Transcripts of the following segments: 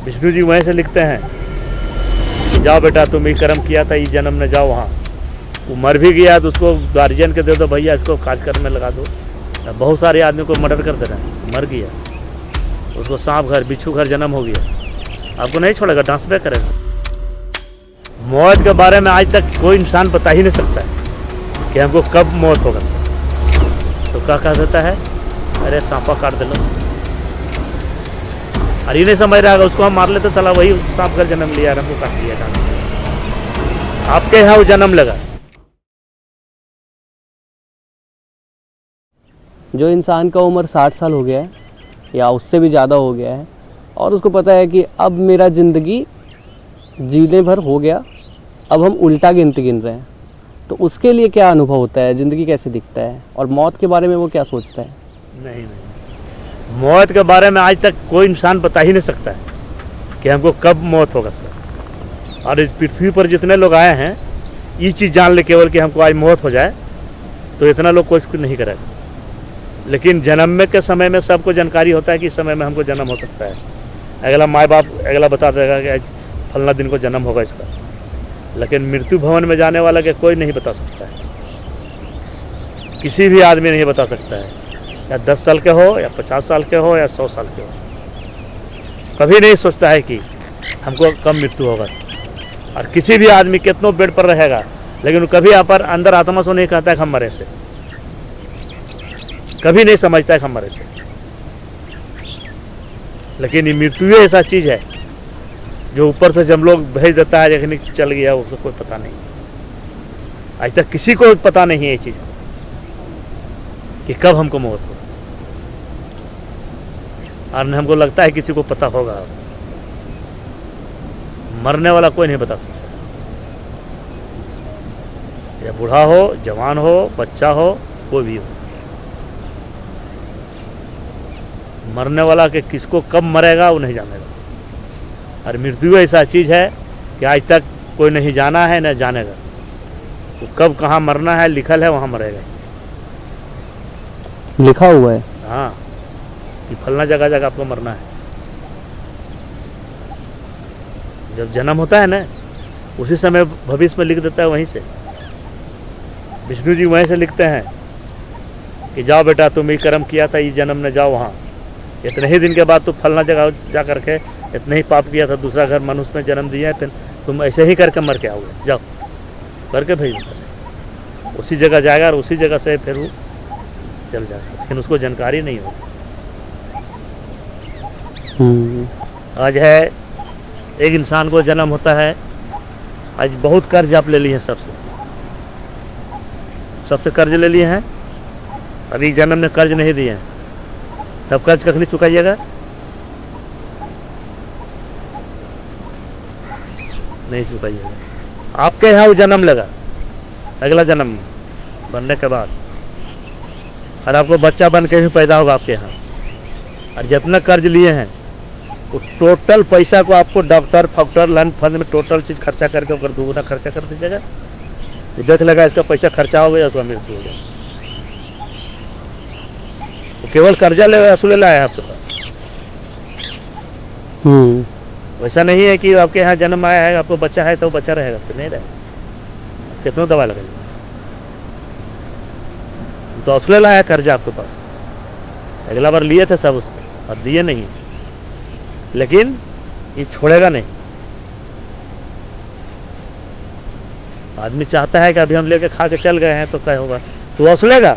विष्णु जी वहीं से लिखते हैं कि जाओ बेटा तुम ही कर्म किया था, ये जन्म में जाओ वहाँ। वो मर भी गया तो उसको गार्जियन के दे दो, भैया इसको कार्यक्रम में लगा दो। बहुत सारे आदमी को मर्डर कर दे रहे हैं, मर गया, उसको सांप घर बिच्छू घर जन्म हो गया, आपको नहीं छोड़ेगा, ट्रांसफर करेगा। मौत के बारे में आज तक कोई इंसान बता ही नहीं सकता है कि हमको कब मौत होगा। तो क्या कह देता है, अरे सांपा काट दे लो, और ये नहीं समझ रहा है उसको हम मार लेते, चला वही सांप घर जन्म लिया, हमको काट दिया। आपके यहाँ वो जन्म लगा। जो इंसान का उम्र 60 साल हो गया है या उससे भी ज़्यादा हो गया है और उसको पता है कि अब मेरा ज़िंदगी जीने भर हो गया, अब हम उल्टा गिनती गिन रहे हैं, तो उसके लिए क्या अनुभव होता है, ज़िंदगी कैसे दिखता है और मौत के बारे में वो क्या सोचता है? नहीं, मौत के बारे में आज तक कोई इंसान बता ही नहीं सकता है कि हमको कब मौत होगा सर। और इस पृथ्वी पर जितने लोग आए हैं ये चीज़ जान ले केवल कि हमको आज मौत हो जाए, तो इतना लोग कुछ नहीं करेगा। लेकिन जन्म के समय में सबको जानकारी होता है कि इस समय में हमको जन्म हो सकता है। अगला माँ बाप अगला बता देगा कि आज फलना दिन को जन्म होगा इसका, लेकिन मृत्यु भवन में जाने वाला के कोई नहीं बता सकता है, किसी भी आदमी नहीं बता सकता है, या 10 साल के हो या 50 साल के हो या 100 साल के हो, कभी नहीं सोचता है कि हमको कब मृत्यु होगा। और किसी भी आदमी कितनों बेड पर रहेगा, लेकिन कभी यहाँ पर अंदर आत्मा से नहीं कहता है हम मरे से, कभी नहीं समझता है हम मरे से। लेकिन ये मृत्यु ऐसा चीज है जो ऊपर से जब लोग भेज देता है, लेकिन चल गया, उसको कोई पता नहीं। आज तक किसी को पता नहीं है ये चीज कि कब हमको मौत हो, और न हमको लगता है किसी को पता होगा। मरने वाला कोई नहीं बता सकता, या बूढ़ा हो, जवान हो, बच्चा हो, कोई भी हो। मरने वाला के किसको कब मरेगा वो नहीं जानेगा। और मृत्यु ऐसा चीज है कि आज तक कोई नहीं जाना है न जानेगा। तो कब कहाँ मरना है लिखल है, वहाँ मरेगा, लिखा हुआ है। हाँ, कि फलना जगह जगह आपको मरना है। जब जन्म होता है ना, उसी समय भविष्य में लिख देता है वहीं से। विष्णु जी वहीं से लिखते हैं कि जाओ बेटा तुम ही कर्म किया था, ये जन्म में जाओ वहाँ, इतने ही दिन के बाद तुम फलना जगह जा करके इतने ही पाप किया था, दूसरा घर मनुष्य में जन्म दिया है, फिर तुम ऐसे ही करके मर के आओगे, जाओ करके भेज देते। उसी जगह जाएगा और उसी जगह से फिर वो चल जाएगा, लेकिन उसको जानकारी नहीं होगी। आज है एक इंसान को जन्म होता है, आज बहुत कर्ज आप ले लिए हैं, सबसे कर्ज ले लिए हैं, अभी जन्म में कर्ज नहीं दिए हैं, तब कर्ज कखनी चुकाइएगा? नहीं चुकाइएगा। आपके यहाँ वो जन्म लगा, अगला जन्म बनने के बाद, और आपको बच्चा बन के भी पैदा होगा आपके यहाँ, और जितना कर्ज लिए हैं वो टोटल पैसा को आपको डॉक्टर फॉक्टर लंच फंड में टोटल चीज खर्चा करके ऊपर दोगुना खर्चा कर दीजिएगा। देख लगा इसका पैसा खर्चा हो गया, उसका मृत्यु हो गया। वो केवल कर्जा ले वसूले लाया है आपके पास। वैसा नहीं है कि आपके यहाँ जन्म आया है, आपको बच्चा है तो बच्चा रहेगा, तो नहीं रहेगा। कितना दवा लगेगा, तो वसूले लाया है कर्जा आपके पास। अगला बार लिए थे सब उसको और दिए नहीं, लेकिन ये छोड़ेगा नहीं। आदमी चाहता है कि अभी हम लेके खा के चल गए हैं तो क्या होगा, तो वसूलेगा।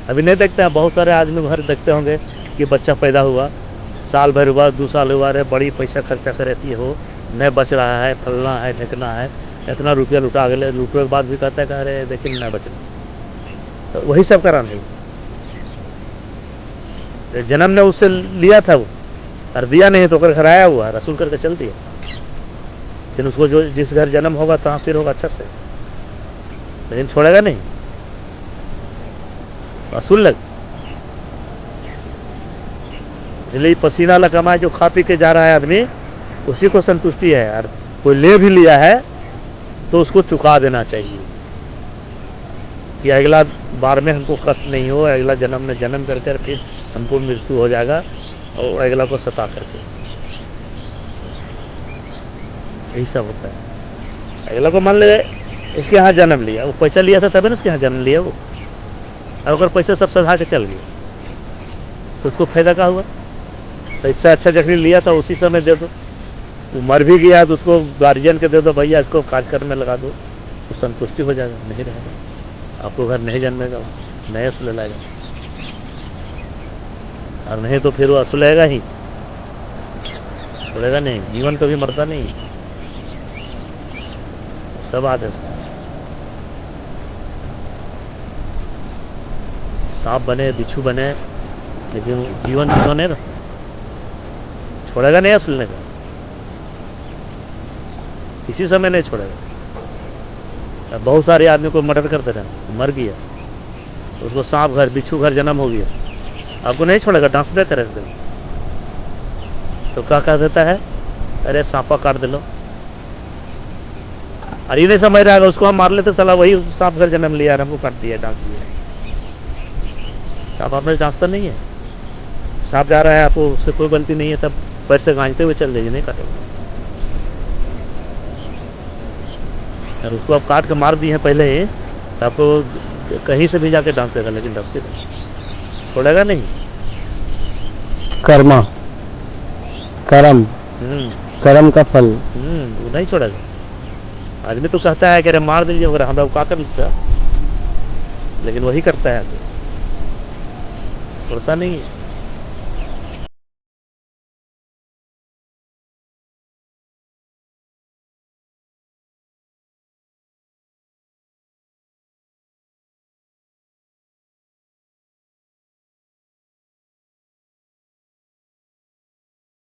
अभी नहीं देखते हैं, बहुत सारे आदमी घर देखते होंगे कि बच्चा पैदा हुआ, साल भर हुआ, 2 साल हुआ, अरे बड़ी पैसा खर्चा कर रहती हो, नहीं बच रहा है, फलना है ढकना है, इतना रुपया लुटा गए, लुटने के बाद भी कहता है कि अरे देखिए नहीं बच रहा। तो वही सब कराना है। जन्म ने उससे लिया था वो, और दिया नहीं तो घर आया हुआ रसूल करके चल दिया। लेकिन उसको जो जिस घर जन्म होगा तहाँ फिर होगा अच्छा से, लेकिन छोड़ेगा नहीं, रसूल लग। इसलिए पसीना वाला कमाए जो खा पी के जा रहा है आदमी, उसी को संतुष्टि है। और कोई ले भी लिया है तो उसको चुका देना चाहिए कि अगला बार में हमको कष्ट नहीं हो, अगला जन्म में जन्म करके फिर हमको मृत्यु हो जाएगा और अगला को सता करके। यही सब होता है। अगला को मान ले इसके यहाँ जन्म लिया, वो पैसा लिया था तभी ना उसके यहाँ जन्म लिया वो, और अगर पैसा सब सधा के चल गया तो उसको फायदा क्या हुआ? तो इससे अच्छा जखनी लिया था उसी समय दे दो। वो मर भी गया तो उसको गार्जियन के दे दो, भैया इसको कार्यक्रम में लगा दो, तो संतुष्टि हो जाएगा, नहीं रहेगा, आपको घर नहीं जन्मेगा, नए असुल लाएगा, और नहीं तो फिर वो असुलेगा ही, छोड़ेगा नहीं। जीवन कभी मरता नहीं, सब आते सांप बने बिच्छू बने, लेकिन जीवन जिन्होंने ना छोड़ेगा नहीं असुलने का, किसी समय नहीं छोड़ेगा। बहुत सारे आदमी को मर्डर करते रहे, मर गया, उसको सांप घर बिच्छू घर जन्म हो गया, आपको नहीं छोड़ेगा, डांस देते रहते। तो क्या कह देता है, अरे सांपा काट दे लो, और ये नहीं समझ रहा है उसको हम मार लेते, साला वही सांप घर जन्म लिया, हमको काट दिया, डांस दिया। सांप आपने डांसता नहीं है, सांप जा रहा है, आपको उससे कोई गलती नहीं है, तब पैर से गांजते हुए चल जाइए, नहीं काटेगा। और उसको आप काट के मार दिए हैं पहले ही, तो आपको कहीं से भी जाके डांस देगा, लेकिन डरते छोड़ेगा नहीं। कर्मा, कर्म, कर्म का फल। वो नहीं छोड़ेगा। आदमी तो कहता है कि अरे मार दीजिए, अगर हम लोग क्या कर लेता, लेकिन वही करता है, छोड़ता नहीं है।